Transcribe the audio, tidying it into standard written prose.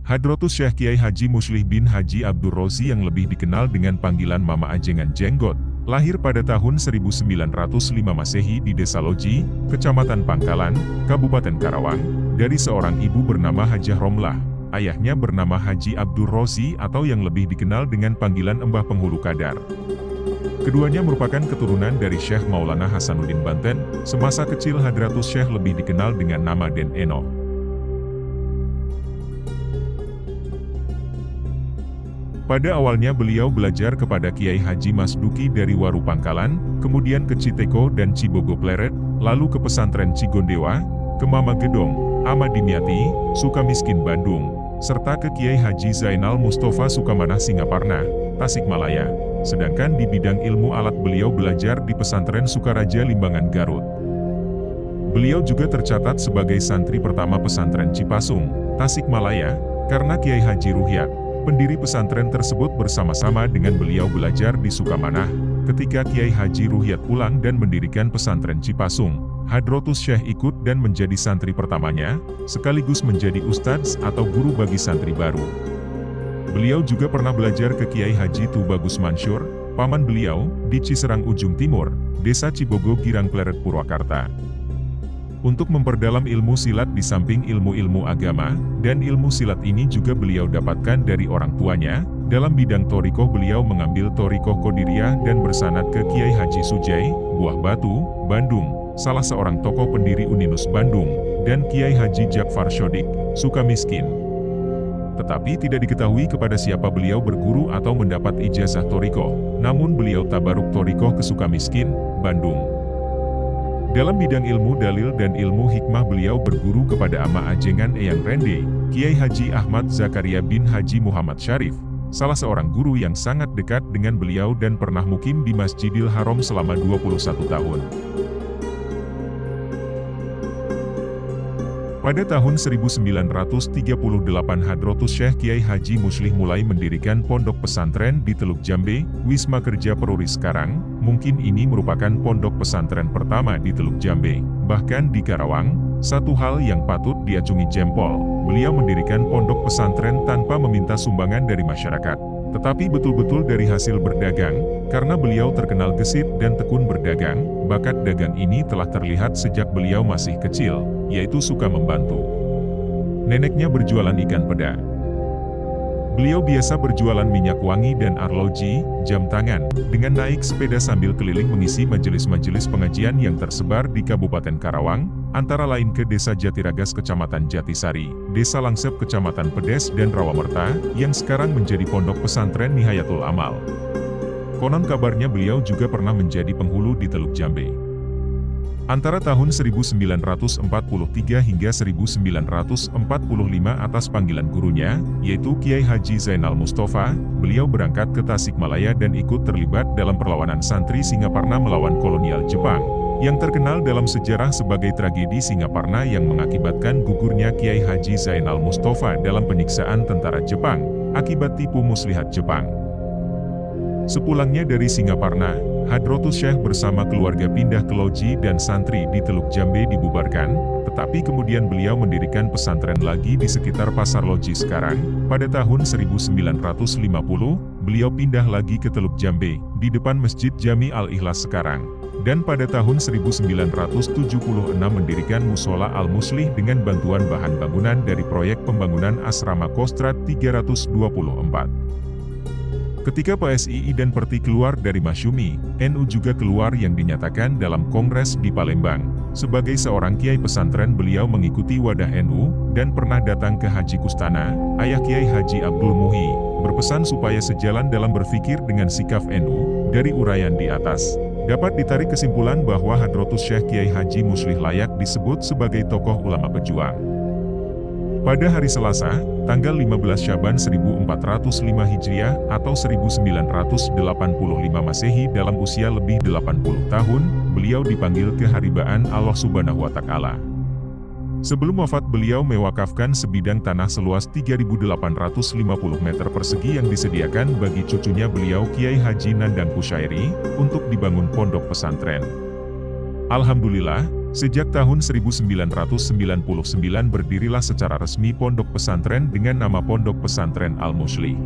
Hadratus Syekh Kiai Haji Muslih bin Haji Abdur Rozi yang lebih dikenal dengan panggilan Mama Ajengan Jenggot, lahir pada tahun 1905 Masehi di Desa Loji, Kecamatan Pangkalan, Kabupaten Karawang, dari seorang ibu bernama Hajah Romlah. Ayahnya bernama Haji Abdur Rozi atau yang lebih dikenal dengan panggilan Embah Penghulu Kadar. Keduanya merupakan keturunan dari Syekh Maulana Hasanuddin Banten. Semasa kecil Hadratus Syekh lebih dikenal dengan nama Den Eno. Pada awalnya beliau belajar kepada Kiai Haji Masduki dari Waru Pangkalan, kemudian ke Citeko dan Cibogo Pleret, lalu ke pesantren Cigondewa, ke Mama Gedong, Amadimyati, Sukamiskin Bandung, serta ke Kiai Haji Zainal Mustafa Sukamanah Singaparna, Tasikmalaya. Sedangkan di bidang ilmu alat beliau belajar di pesantren Sukaraja Limbangan Garut. Beliau juga tercatat sebagai santri pertama pesantren Cipasung, Tasikmalaya, karena Kiai Haji Ruhyat, pendiri pesantren tersebut bersama-sama dengan beliau belajar di Sukamanah. Ketika Kiai Haji Ruhyat pulang dan mendirikan pesantren Cipasung, Hadratus Syekh ikut dan menjadi santri pertamanya, sekaligus menjadi ustadz atau guru bagi santri baru. Beliau juga pernah belajar ke Kiai Haji Tubagus Mansur, paman beliau, di Ciserang Ujung Timur, Desa Cibogo Girang Pleret Purwakarta. Untuk memperdalam ilmu silat di samping ilmu-ilmu agama, dan ilmu silat ini juga beliau dapatkan dari orang tuanya. Dalam bidang torikoh beliau mengambil torikoh Qadiriyah dan bersanad ke Kiai Haji Sujai, Buah Batu, Bandung, salah seorang tokoh pendiri Uninus Bandung, dan Kiai Haji Jakfar Shodik, Sukamiskin. Tetapi tidak diketahui kepada siapa beliau berguru atau mendapat ijazah torikoh, namun beliau tabaruk torikoh ke Sukamiskin, Bandung. Dalam bidang ilmu dalil dan ilmu hikmah beliau berguru kepada Ama Ajengan Eyang Rende, Kiai Haji Ahmad Zakaria bin Haji Muhammad Syarif, salah seorang guru yang sangat dekat dengan beliau dan pernah mukim di Masjidil Haram selama 21 tahun. Pada tahun 1938 Hadratus Syekh Kiai Haji Muslih mulai mendirikan pondok pesantren di Teluk Jambe, Wisma Kerja Peruri sekarang. Mungkin ini merupakan pondok pesantren pertama di Teluk Jambe. Bahkan di Karawang, satu hal yang patut diacungi jempol, beliau mendirikan pondok pesantren tanpa meminta sumbangan dari masyarakat. Tetapi betul-betul dari hasil berdagang, karena beliau terkenal gesit dan tekun berdagang. Bakat dagang ini telah terlihat sejak beliau masih kecil, yaitu suka membantu. Neneknya berjualan ikan peda. Beliau biasa berjualan minyak wangi dan arloji, jam tangan, dengan naik sepeda sambil keliling mengisi majelis-majelis pengajian yang tersebar di Kabupaten Karawang, antara lain ke Desa Jatiragas Kecamatan Jatisari, Desa Langsep Kecamatan Pedes dan Rawamerta, yang sekarang menjadi pondok pesantren Nihayatul Amal. Konon kabarnya beliau juga pernah menjadi penghulu di Teluk Jambe. Antara tahun 1943 hingga 1945 atas panggilan gurunya, yaitu Kiai Haji Zainal Mustafa, beliau berangkat ke Tasikmalaya dan ikut terlibat dalam perlawanan santri Singaparna melawan kolonial Jepang, yang terkenal dalam sejarah sebagai tragedi Singaparna yang mengakibatkan gugurnya Kiai Haji Zainal Mustafa dalam penyiksaan tentara Jepang, akibat tipu muslihat Jepang. Sepulangnya dari Singaparna, Hadratus Syekh bersama keluarga pindah ke loji dan santri di Teluk Jambe dibubarkan, tetapi kemudian beliau mendirikan pesantren lagi di sekitar Pasar Loji sekarang. Pada tahun 1950, beliau pindah lagi ke Teluk Jambe, di depan Masjid Jami Al-Ikhlas sekarang. Dan pada tahun 1976 mendirikan Musola Al-Muslih dengan bantuan bahan bangunan dari proyek pembangunan Asrama Kostrad 324. Ketika PSII dan Perti keluar dari Masyumi, NU juga keluar yang dinyatakan dalam Kongres di Palembang. Sebagai seorang kiai pesantren beliau mengikuti wadah NU, dan pernah datang ke Haji Kustana, ayah Kiai Haji Abdul Muhi, berpesan supaya sejalan dalam berpikir dengan sikap NU. Dari uraian di atas, dapat ditarik kesimpulan bahwa Hadratus Syekh Kiai Haji Muslih layak disebut sebagai tokoh ulama pejuang. Pada hari Selasa, tanggal 15 Syaban 1405 Hijriah atau 1985 Masehi dalam usia lebih 80 tahun, beliau dipanggil ke haribaan Allah Subhanahu wa Ta'ala. Sebelum wafat beliau mewakafkan sebidang tanah seluas 3.850 meter persegi yang disediakan bagi cucunya beliau Kiai Haji Nandang Kusyairi, untuk dibangun pondok pesantren. Alhamdulillah, sejak tahun 1999 berdirilah secara resmi pondok pesantren dengan nama Pondok Pesantren Al-Muslih.